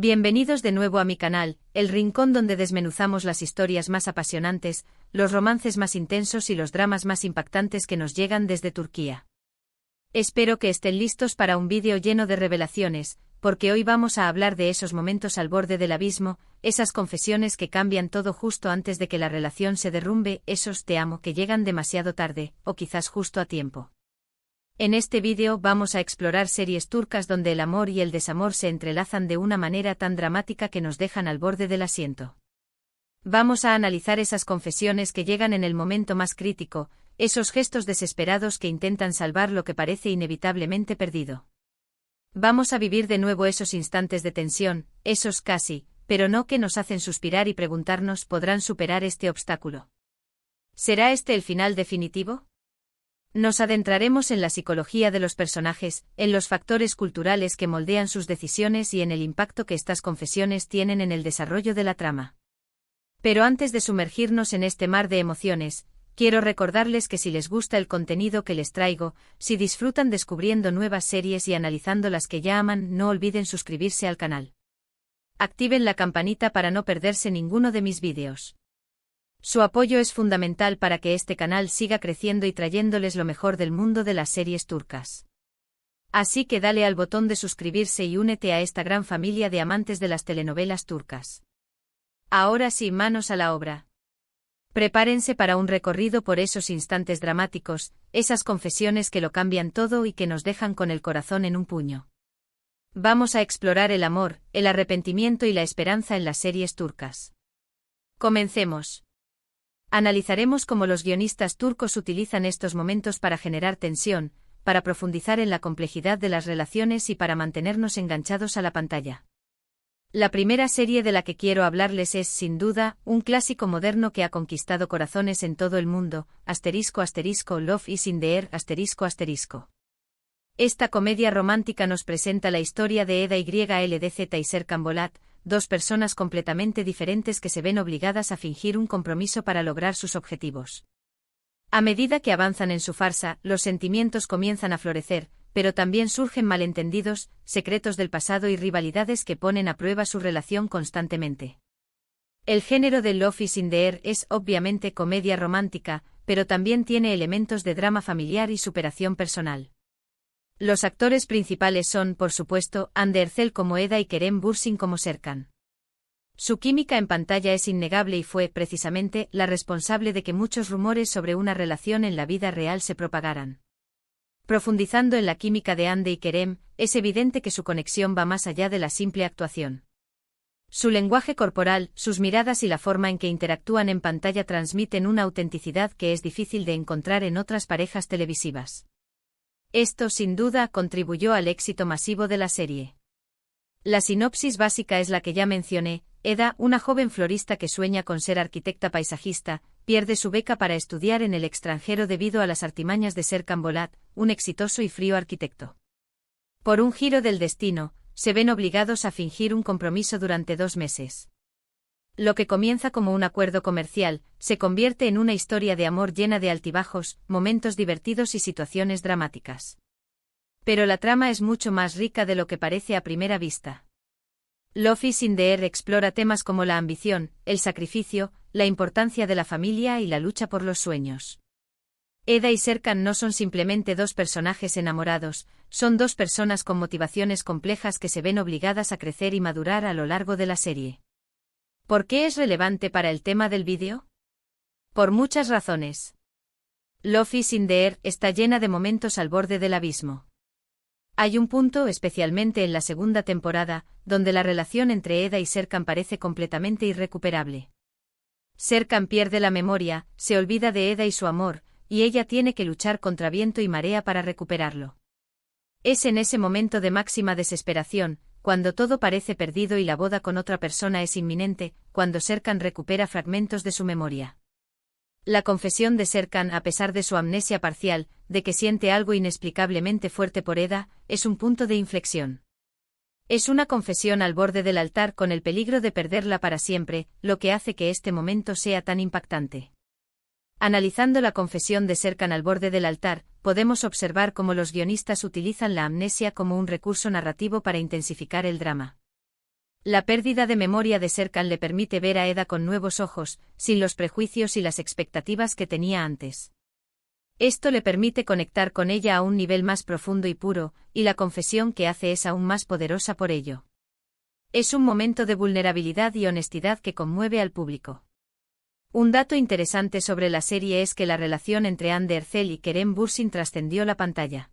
Bienvenidos de nuevo a mi canal, el rincón donde desmenuzamos las historias más apasionantes, los romances más intensos y los dramas más impactantes que nos llegan desde Turquía. Espero que estén listos para un vídeo lleno de revelaciones, porque hoy vamos a hablar de esos momentos al borde del abismo, esas confesiones que cambian todo justo antes de que la relación se derrumbe, esos te amo que llegan demasiado tarde, o quizás justo a tiempo. En este vídeo vamos a explorar series turcas donde el amor y el desamor se entrelazan de una manera tan dramática que nos dejan al borde del asiento. Vamos a analizar esas confesiones que llegan en el momento más crítico, esos gestos desesperados que intentan salvar lo que parece inevitablemente perdido. Vamos a vivir de nuevo esos instantes de tensión, esos casi, pero no que nos hacen suspirar y preguntarnos ¿podrán superar este obstáculo? ¿Será este el final definitivo? Nos adentraremos en la psicología de los personajes, en los factores culturales que moldean sus decisiones y en el impacto que estas confesiones tienen en el desarrollo de la trama. Pero antes de sumergirnos en este mar de emociones, quiero recordarles que si les gusta el contenido que les traigo, si disfrutan descubriendo nuevas series y analizando las que ya aman, no olviden suscribirse al canal. Activen la campanita para no perderse ninguno de mis vídeos. Su apoyo es fundamental para que este canal siga creciendo y trayéndoles lo mejor del mundo de las series turcas. Así que dale al botón de suscribirse y únete a esta gran familia de amantes de las telenovelas turcas. Ahora sí, manos a la obra. Prepárense para un recorrido por esos instantes dramáticos, esas confesiones que lo cambian todo y que nos dejan con el corazón en un puño. Vamos a explorar el amor, el arrepentimiento y la esperanza en las series turcas. Comencemos. Analizaremos cómo los guionistas turcos utilizan estos momentos para generar tensión, para profundizar en la complejidad de las relaciones y para mantenernos enganchados a la pantalla. La primera serie de la que quiero hablarles es, sin duda, un clásico moderno que ha conquistado corazones en todo el mundo, *** Love is in the air, ***. Esta comedia romántica nos presenta la historia de Eda YLDZ y Serkan Bolat, dos personas completamente diferentes que se ven obligadas a fingir un compromiso para lograr sus objetivos. A medida que avanzan en su farsa, los sentimientos comienzan a florecer, pero también surgen malentendidos, secretos del pasado y rivalidades que ponen a prueba su relación constantemente. El género de Love is in the air es obviamente comedia romántica, pero también tiene elementos de drama familiar y superación personal. Los actores principales son, por supuesto, Hande Erçel como Eda y Kerem Bürsin como Serkan. Su química en pantalla es innegable y fue, precisamente, la responsable de que muchos rumores sobre una relación en la vida real se propagaran. Profundizando en la química de Hande y Kerem, es evidente que su conexión va más allá de la simple actuación. Su lenguaje corporal, sus miradas y la forma en que interactúan en pantalla transmiten una autenticidad que es difícil de encontrar en otras parejas televisivas. Esto, sin duda, contribuyó al éxito masivo de la serie. La sinopsis básica es la que ya mencioné. Eda, una joven florista que sueña con ser arquitecta paisajista, pierde su beca para estudiar en el extranjero debido a las artimañas de Serkan Bolat, un exitoso y frío arquitecto. Por un giro del destino, se ven obligados a fingir un compromiso durante 2 meses. Lo que comienza como un acuerdo comercial, se convierte en una historia de amor llena de altibajos, momentos divertidos y situaciones dramáticas. Pero la trama es mucho más rica de lo que parece a primera vista. Love is in the air explora temas como la ambición, el sacrificio, la importancia de la familia y la lucha por los sueños. Eda y Serkan no son simplemente dos personajes enamorados, son dos personas con motivaciones complejas que se ven obligadas a crecer y madurar a lo largo de la serie. ¿Por qué es relevante para el tema del vídeo? Por muchas razones. Love is in the air está llena de momentos al borde del abismo. Hay un punto, especialmente en la segunda temporada, donde la relación entre Eda y Serkan parece completamente irrecuperable. Serkan pierde la memoria, se olvida de Eda y su amor, y ella tiene que luchar contra viento y marea para recuperarlo. Es en ese momento de máxima desesperación, cuando todo parece perdido y la boda con otra persona es inminente, cuando Serkan recupera fragmentos de su memoria. La confesión de Serkan, a pesar de su amnesia parcial, de que siente algo inexplicablemente fuerte por Eda, es un punto de inflexión. Es una confesión al borde del altar con el peligro de perderla para siempre, lo que hace que este momento sea tan impactante. Analizando la confesión de Serkan al borde del altar, podemos observar cómo los guionistas utilizan la amnesia como un recurso narrativo para intensificar el drama. La pérdida de memoria de Serkan le permite ver a Eda con nuevos ojos, sin los prejuicios y las expectativas que tenía antes. Esto le permite conectar con ella a un nivel más profundo y puro, y la confesión que hace es aún más poderosa por ello. Es un momento de vulnerabilidad y honestidad que conmueve al público. Un dato interesante sobre la serie es que la relación entre Hande Erçel y Kerem Bürsin trascendió la pantalla.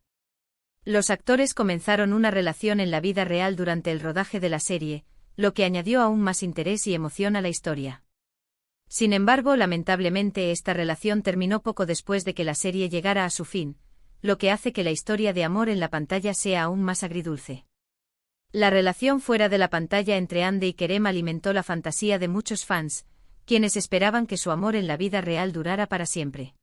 Los actores comenzaron una relación en la vida real durante el rodaje de la serie, lo que añadió aún más interés y emoción a la historia. Sin embargo, lamentablemente esta relación terminó poco después de que la serie llegara a su fin, lo que hace que la historia de amor en la pantalla sea aún más agridulce. La relación fuera de la pantalla entre Hande y Kerem alimentó la fantasía de muchos fans, quienes esperaban que su amor en la vida real durara para siempre.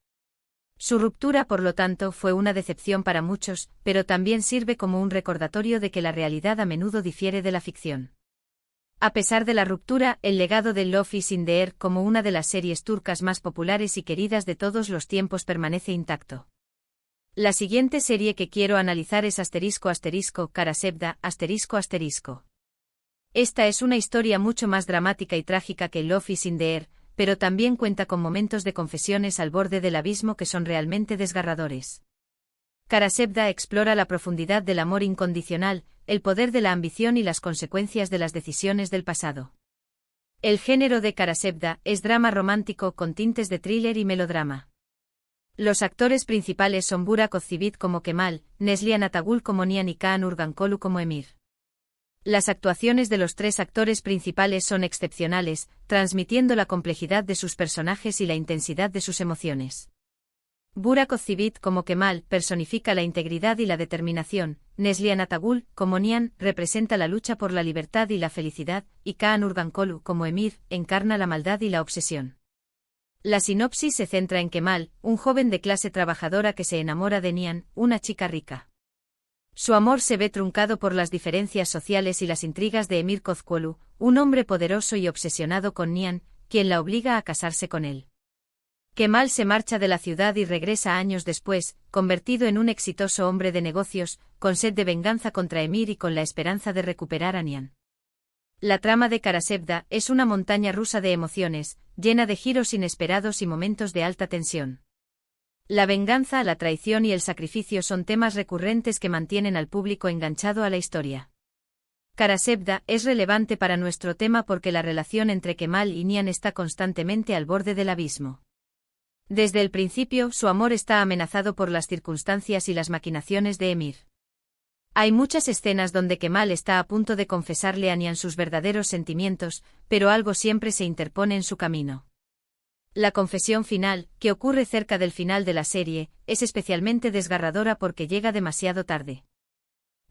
Su ruptura, por lo tanto, fue una decepción para muchos, pero también sirve como un recordatorio de que la realidad a menudo difiere de la ficción. A pesar de la ruptura, el legado de Love is in the Air como una de las series turcas más populares y queridas de todos los tiempos permanece intacto. La siguiente serie que quiero analizar es ***Kara Sevda****. Esta es una historia mucho más dramática y trágica que Love is in the Air, pero también cuenta con momentos de confesiones al borde del abismo que son realmente desgarradores. Kara Sevda explora la profundidad del amor incondicional, el poder de la ambición y las consecuencias de las decisiones del pasado. El género de Kara Sevda es drama romántico con tintes de thriller y melodrama. Los actores principales son Burak Özçivit como Kemal, Neslihan Atagül como Nihan y Kaan Urgankolu como Emir. Las actuaciones de los tres actores principales son excepcionales, transmitiendo la complejidad de sus personajes y la intensidad de sus emociones. Burak Özçivit como Kemal personifica la integridad y la determinación, Neslihan Atagül como Nihan representa la lucha por la libertad y la felicidad, y Kaan Urgankolu como Emir encarna la maldad y la obsesión. La sinopsis se centra en Kemal, un joven de clase trabajadora que se enamora de Nihan, una chica rica. Su amor se ve truncado por las diferencias sociales y las intrigas de Emir Kozcuoğlu, un hombre poderoso y obsesionado con Nihan, quien la obliga a casarse con él. Kemal se marcha de la ciudad y regresa años después, convertido en un exitoso hombre de negocios, con sed de venganza contra Emir y con la esperanza de recuperar a Nihan. La trama de Kara Sevda es una montaña rusa de emociones, llena de giros inesperados y momentos de alta tensión. La venganza, la traición y el sacrificio son temas recurrentes que mantienen al público enganchado a la historia. Kara Sevda es relevante para nuestro tema porque la relación entre Kemal y Nihan está constantemente al borde del abismo. Desde el principio, su amor está amenazado por las circunstancias y las maquinaciones de Emir. Hay muchas escenas donde Kemal está a punto de confesarle a Nihan sus verdaderos sentimientos, pero algo siempre se interpone en su camino. La confesión final, que ocurre cerca del final de la serie, es especialmente desgarradora porque llega demasiado tarde.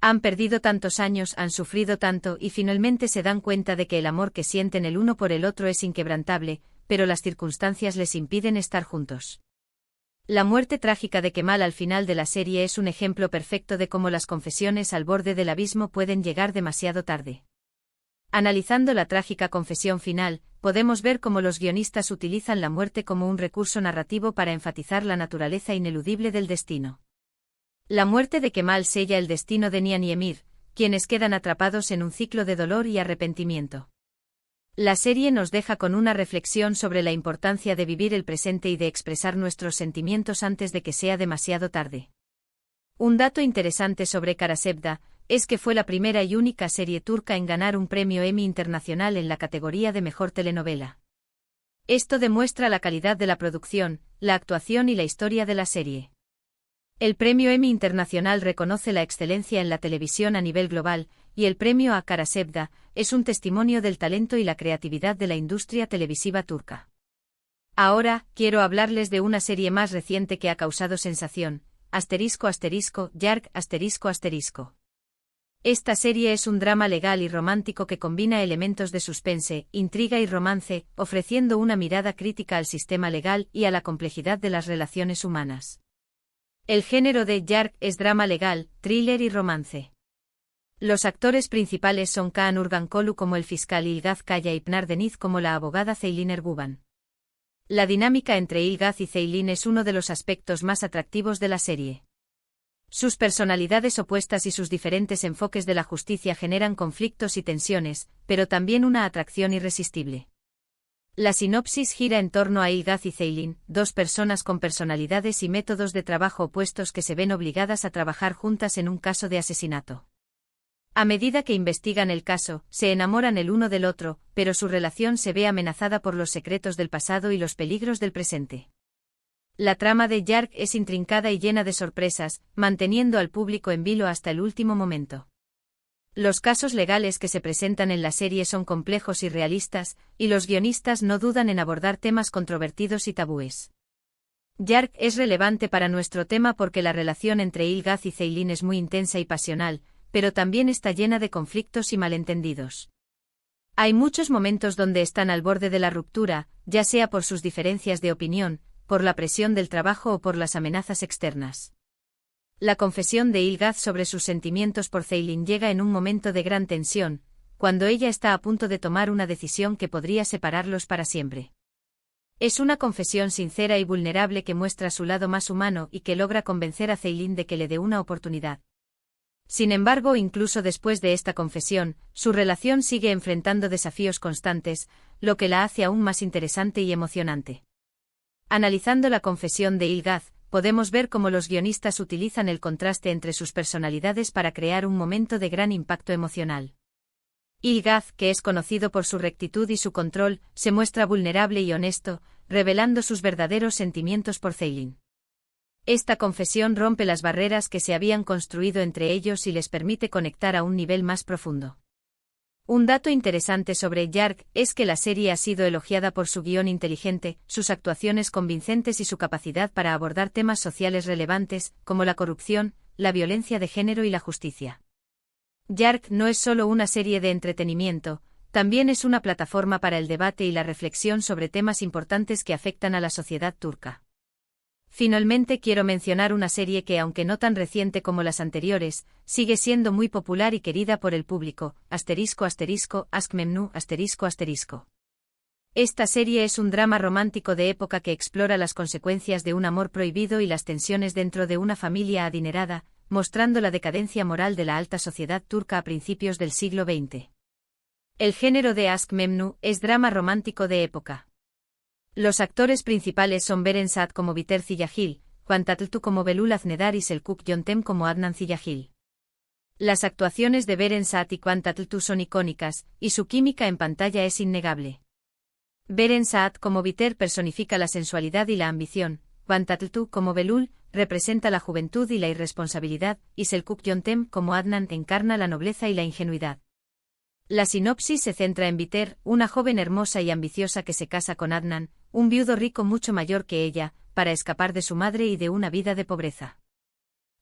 Han perdido tantos años, han sufrido tanto y finalmente se dan cuenta de que el amor que sienten el uno por el otro es inquebrantable, pero las circunstancias les impiden estar juntos. La muerte trágica de Kemal al final de la serie es un ejemplo perfecto de cómo las confesiones al borde del abismo pueden llegar demasiado tarde. Analizando la trágica confesión final, podemos ver cómo los guionistas utilizan la muerte como un recurso narrativo para enfatizar la naturaleza ineludible del destino. La muerte de Kemal sella el destino de Nihan y Emir, quienes quedan atrapados en un ciclo de dolor y arrepentimiento. La serie nos deja con una reflexión sobre la importancia de vivir el presente y de expresar nuestros sentimientos antes de que sea demasiado tarde. Un dato interesante sobre Kara Sevda es que fue la primera y única serie turca en ganar un premio Emmy internacional en la categoría de mejor telenovela. Esto demuestra la calidad de la producción, la actuación y la historia de la serie. El premio Emmy internacional reconoce la excelencia en la televisión a nivel global, y el premio a Kara Sevda es un testimonio del talento y la creatividad de la industria televisiva turca. Ahora, quiero hablarles de una serie más reciente que ha causado sensación, ***Yargh***. Esta serie es un drama legal y romántico que combina elementos de suspense, intriga y romance, ofreciendo una mirada crítica al sistema legal y a la complejidad de las relaciones humanas. El género de Yargh es drama legal, thriller y romance. Los actores principales son Kaan Urgankolu como el fiscal Ilgaz Kaya y Pınar Deniz como la abogada Ceylin Erguvan. La dinámica entre Ilgaz y Ceylin es uno de los aspectos más atractivos de la serie. Sus personalidades opuestas y sus diferentes enfoques de la justicia generan conflictos y tensiones, pero también una atracción irresistible. La sinopsis gira en torno a Ilgaz y Ceylin, dos personas con personalidades y métodos de trabajo opuestos que se ven obligadas a trabajar juntas en un caso de asesinato. A medida que investigan el caso, se enamoran el uno del otro, pero su relación se ve amenazada por los secretos del pasado y los peligros del presente. La trama de Yark es intrincada y llena de sorpresas, manteniendo al público en vilo hasta el último momento. Los casos legales que se presentan en la serie son complejos y realistas, y los guionistas no dudan en abordar temas controvertidos y tabúes. Yark es relevante para nuestro tema porque la relación entre Ilgaz y Ceylin es muy intensa y pasional, pero también está llena de conflictos y malentendidos. Hay muchos momentos donde están al borde de la ruptura, ya sea por sus diferencias de opinión, por la presión del trabajo o por las amenazas externas. La confesión de Ilgaz sobre sus sentimientos por Ceylin llega en un momento de gran tensión, cuando ella está a punto de tomar una decisión que podría separarlos para siempre. Es una confesión sincera y vulnerable que muestra su lado más humano y que logra convencer a Ceylin de que le dé una oportunidad. Sin embargo, incluso después de esta confesión, su relación sigue enfrentando desafíos constantes, lo que la hace aún más interesante y emocionante. Analizando la confesión de Ilgaz, podemos ver cómo los guionistas utilizan el contraste entre sus personalidades para crear un momento de gran impacto emocional. Ilgaz, que es conocido por su rectitud y su control, se muestra vulnerable y honesto, revelando sus verdaderos sentimientos por Ceylin. Esta confesión rompe las barreras que se habían construido entre ellos y les permite conectar a un nivel más profundo. Un dato interesante sobre Yark es que la serie ha sido elogiada por su guión inteligente, sus actuaciones convincentes y su capacidad para abordar temas sociales relevantes, como la corrupción, la violencia de género y la justicia. Yark no es solo una serie de entretenimiento, también es una plataforma para el debate y la reflexión sobre temas importantes que afectan a la sociedad turca. Finalmente quiero mencionar una serie que, aunque no tan reciente como las anteriores, sigue siendo muy popular y querida por el público, ***, Aşk Memnu, ***. Esta serie es un drama romántico de época que explora las consecuencias de un amor prohibido y las tensiones dentro de una familia adinerada, mostrando la decadencia moral de la alta sociedad turca a principios del siglo XX. El género de Aşk Memnu es drama romántico de época. Los actores principales son Beren Saat como Biter Ziyagil, Juan Tatlıtuğ como Belul Aznedar y Selçuk Yöntem como Adnan Ziyagil. Las actuaciones de Beren Saat y Juan Tatlıtuğ son icónicas, y su química en pantalla es innegable. Beren Saat como Biter personifica la sensualidad y la ambición, Juan Tatlıtuğ como Belul representa la juventud y la irresponsabilidad, y Selçuk Yöntem como Adnan encarna la nobleza y la ingenuidad. La sinopsis se centra en Biter, una joven hermosa y ambiciosa que se casa con Adnan, un viudo rico mucho mayor que ella, para escapar de su madre y de una vida de pobreza.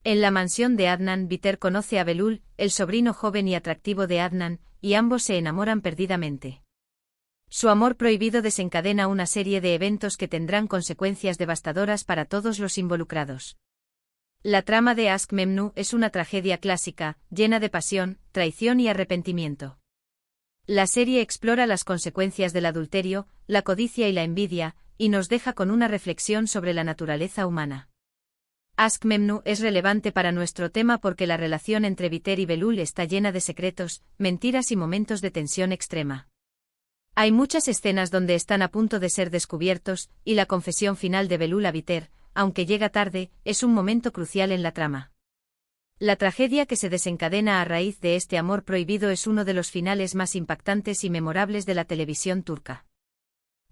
En la mansión de Adnan, Biter conoce a Belul, el sobrino joven y atractivo de Adnan, y ambos se enamoran perdidamente. Su amor prohibido desencadena una serie de eventos que tendrán consecuencias devastadoras para todos los involucrados. La trama de Aşk Memnu es una tragedia clásica, llena de pasión, traición y arrepentimiento. La serie explora las consecuencias del adulterio, la codicia y la envidia, y nos deja con una reflexión sobre la naturaleza humana. Aşk Memnu es relevante para nuestro tema porque la relación entre Biter y Belul está llena de secretos, mentiras y momentos de tensión extrema. Hay muchas escenas donde están a punto de ser descubiertos, y la confesión final de Belul a Biter, aunque llega tarde, es un momento crucial en la trama. La tragedia que se desencadena a raíz de este amor prohibido es uno de los finales más impactantes y memorables de la televisión turca.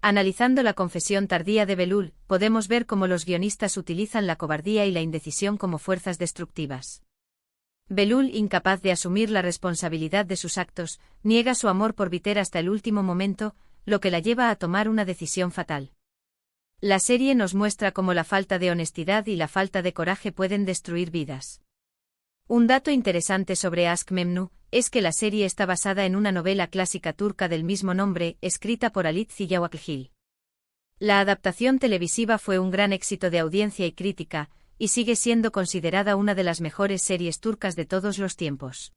Analizando la confesión tardía de Belul, podemos ver cómo los guionistas utilizan la cobardía y la indecisión como fuerzas destructivas. Belul, incapaz de asumir la responsabilidad de sus actos, niega su amor por Biter hasta el último momento, lo que la lleva a tomar una decisión fatal. La serie nos muestra cómo la falta de honestidad y la falta de coraje pueden destruir vidas. Un dato interesante sobre Aşk Memnu es que la serie está basada en una novela clásica turca del mismo nombre, escrita por Halit Ziyawaklgil. La adaptación televisiva fue un gran éxito de audiencia y crítica, y sigue siendo considerada una de las mejores series turcas de todos los tiempos.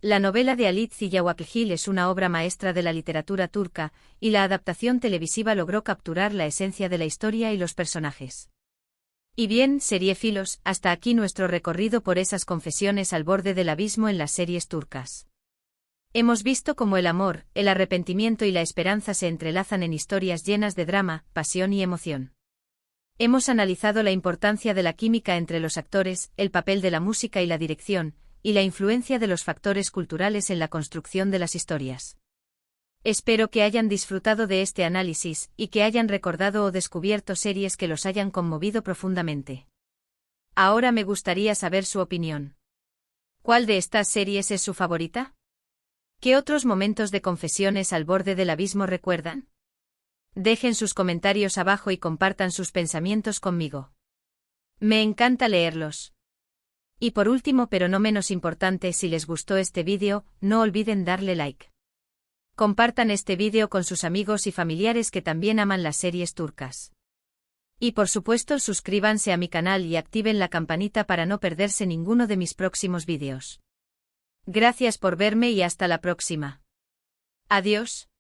La novela de Halit Ziyawaklgil es una obra maestra de la literatura turca, y la adaptación televisiva logró capturar la esencia de la historia y los personajes. Y bien, seriefilos, hasta aquí nuestro recorrido por esas confesiones al borde del abismo en las series turcas. Hemos visto cómo el amor, el arrepentimiento y la esperanza se entrelazan en historias llenas de drama, pasión y emoción. Hemos analizado la importancia de la química entre los actores, el papel de la música y la dirección, y la influencia de los factores culturales en la construcción de las historias. Espero que hayan disfrutado de este análisis, y que hayan recordado o descubierto series que los hayan conmovido profundamente. Ahora me gustaría saber su opinión. ¿Cuál de estas series es su favorita? ¿Qué otros momentos de confesiones al borde del abismo recuerdan? Dejen sus comentarios abajo y compartan sus pensamientos conmigo. Me encanta leerlos. Y por último, pero no menos importante, si les gustó este vídeo, no olviden darle like. Compartan este vídeo con sus amigos y familiares que también aman las series turcas. Y por supuesto, suscríbanse a mi canal y activen la campanita para no perderse ninguno de mis próximos vídeos. Gracias por verme y hasta la próxima. Adiós.